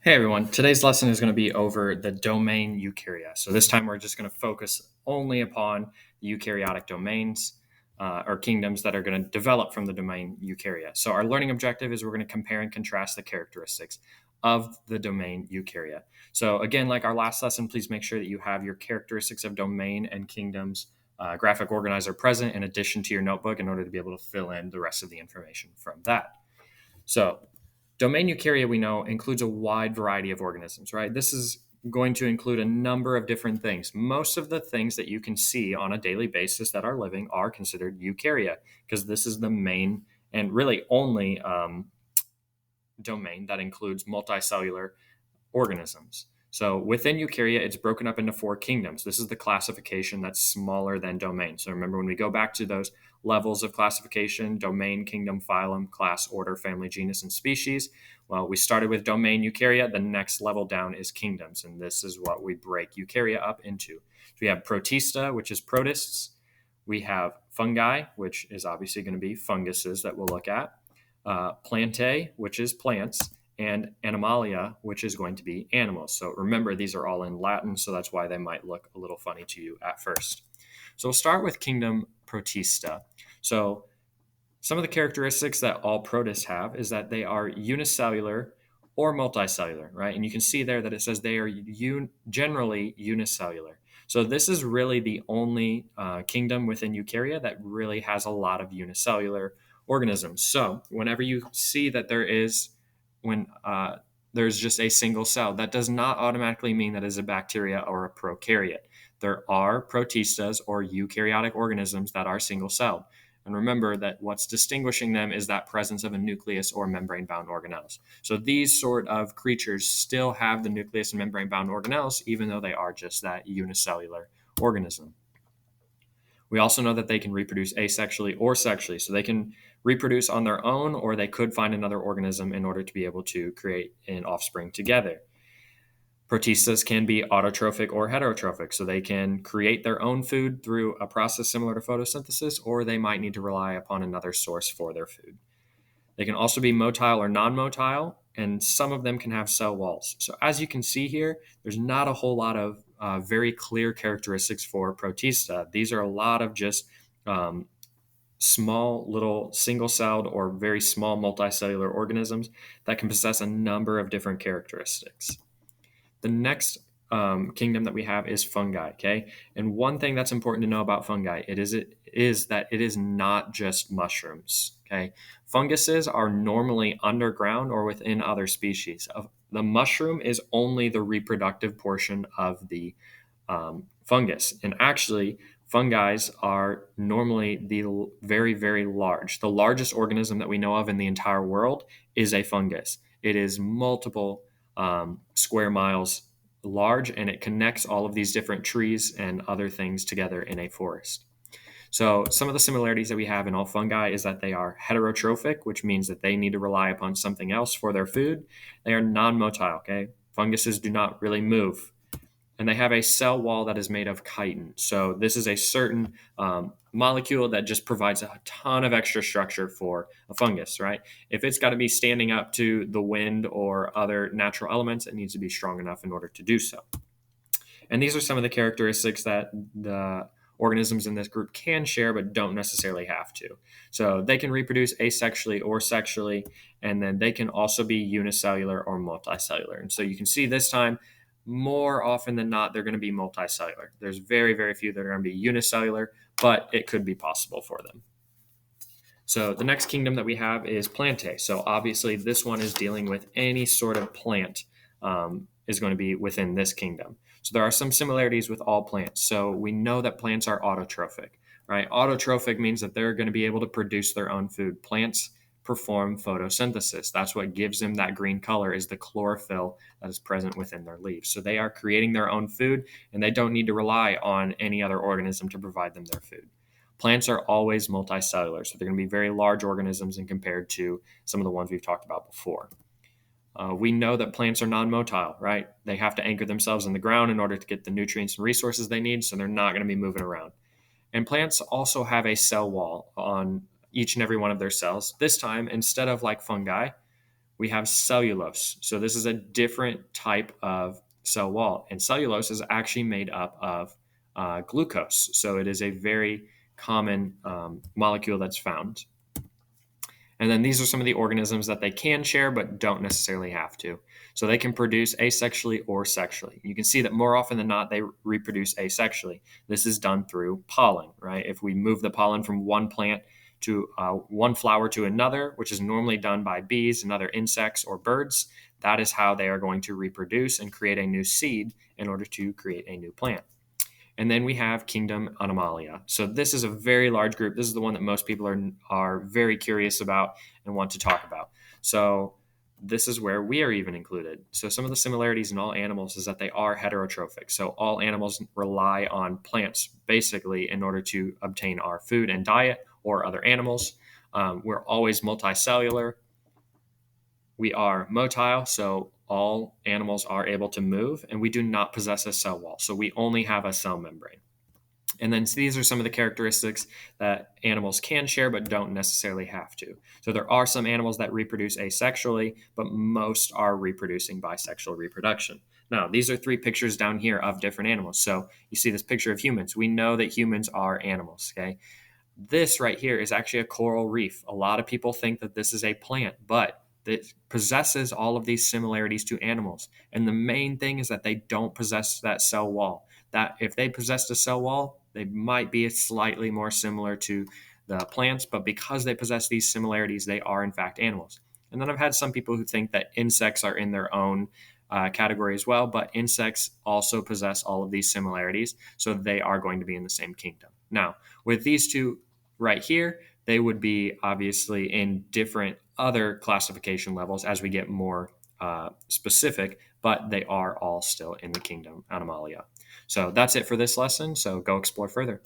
Hey everyone, today's lesson is going to be over the domain Eukarya. So this time we're just going to focus only upon the eukaryotic domains or kingdoms that are going to develop from the domain Eukarya. So our learning objective is we're going to compare and contrast the characteristics of the domain Eukarya. So again, like our last lesson, please make sure that you have your characteristics of domain and kingdoms graphic organizer present in addition to your notebook in order to be able to fill in the rest of the information from that. So domain eukarya, we know, includes a wide variety of organisms, right? This is going to include a number of different things. Most of the things that you can see on a daily basis that are living are considered eukarya because this is the main and really only domain that includes multicellular organisms. So within eukarya, it's broken up into four kingdoms. This is the classification that's smaller than domain. So remember, when we go back to those levels of classification, domain, kingdom, phylum, class, order, family, genus, and species, well, we started with domain eukarya. The next level down is kingdoms, and this is what we break eukarya up into. So we have protista, which is protists. We have fungi, which is obviously going to be funguses that we'll look at. Plantae, which is plants, and animalia, which is going to be animals. So remember, these are all in Latin, so that's why they might look a little funny to you at first. So we'll start with kingdom protista. So some of the characteristics that all protists have is that they are unicellular or multicellular, right? And you can see there that it says they are generally unicellular. So this is really the only kingdom within eukarya that really has a lot of unicellular organisms. So whenever you see that when there's just a single cell, that does not automatically mean that is a bacteria or a prokaryote. There are protistas or eukaryotic organisms that are single celled. And remember that what's distinguishing them is that presence of a nucleus or membrane-bound organelles. So these sort of creatures still have the nucleus and membrane-bound organelles, even though they are just that unicellular organism. We also know that they can reproduce asexually or sexually. So they can reproduce on their own, or they could find another organism in order to be able to create an offspring together. Protistas can be autotrophic or heterotrophic, so they can create their own food through a process similar to photosynthesis, or they might need to rely upon another source for their food. They can also be motile or non-motile, and some of them can have cell walls. So as you can see here, there's not a whole lot of very clear characteristics for protista. These are a lot of just small little single-celled or very small multicellular organisms that can possess a number of different characteristics. The next kingdom that we have is fungi. Okay, and one thing that's important to know about fungi is that it is not just mushrooms. Okay, funguses are normally underground or within other species. The mushroom is only the reproductive portion of the fungus, and actually, fungi are normally the very, very large. The largest organism that we know of in the entire world is a fungus. It is multiple square miles large, and it connects all of these different trees and other things together in a forest. So some of the similarities that we have in all fungi is that they are heterotrophic, which means that they need to rely upon something else for their food. They are non-motile, okay? Funguses do not really move. And they have a cell wall that is made of chitin. So this is a certain molecule that just provides a ton of extra structure for a fungus, right? If it's got to be standing up to the wind or other natural elements, it needs to be strong enough in order to do so. And these are some of the characteristics that the organisms in this group can share, but don't necessarily have to. So they can reproduce asexually or sexually, and then they can also be unicellular or multicellular. And so you can see this time, more often than not, they're going to be multicellular. There's very, very few that are going to be unicellular, but it could be possible for them. So the next kingdom that we have is Plantae. So obviously this one is dealing with any sort of plant is going to be within this kingdom. So there are some similarities with all plants. So we know that plants are autotrophic, right? Autotrophic means that they're going to be able to produce their own food. Plants perform photosynthesis. That's what gives them that green color is the chlorophyll that is present within their leaves. So they are creating their own food, and they don't need to rely on any other organism to provide them their food. Plants are always multicellular, so they're going to be very large organisms and compared to some of the ones we've talked about before. We know that plants are non-motile, right? They have to anchor themselves in the ground in order to get the nutrients and resources they need, so they're not going to be moving around. And plants also have a cell wall on each and every one of their cells. This time, instead of like fungi, we have cellulose. So this is a different type of cell wall. And cellulose is actually made up of glucose. So it is a very common molecule that's found. And then these are some of the organisms that they can share but don't necessarily have to. So they can produce asexually or sexually. You can see that more often than not, they reproduce asexually. This is done through pollen, right? If we move the pollen from one plant to one flower to another, which is normally done by bees and other insects or birds, that is how they are going to reproduce and create a new seed in order to create a new plant. And then we have kingdom Animalia. So this is a very large group. This is the one that most people are very curious about and want to talk about. So this is where we are even included. So some of the similarities in all animals is that they are heterotrophic. So all animals rely on plants basically in order to obtain our food and diet or other animals. We're always multicellular. We are motile, so all animals are able to move, and we do not possess a cell wall. So we only have a cell membrane. And then these are some of the characteristics that animals can share but don't necessarily have to. So there are some animals that reproduce asexually, but most are reproducing by sexual reproduction. Now, these are 3 pictures down here of different animals. So you see this picture of humans. We know that humans are animals, okay? This right here is actually a coral reef. A lot of people think that this is a plant, but it possesses all of these similarities to animals. And the main thing is that they don't possess that cell wall. That if they possessed a cell wall, they might be slightly more similar to the plants, but because they possess these similarities, they are in fact animals. And then I've had some people who think that insects are in their own category as well, but insects also possess all of these similarities, so they are going to be in the same kingdom. Now, with these two right here, they would be obviously in different other classification levels as we get more specific, but they are all still in the kingdom Animalia. So that's it for this lesson. So go explore further.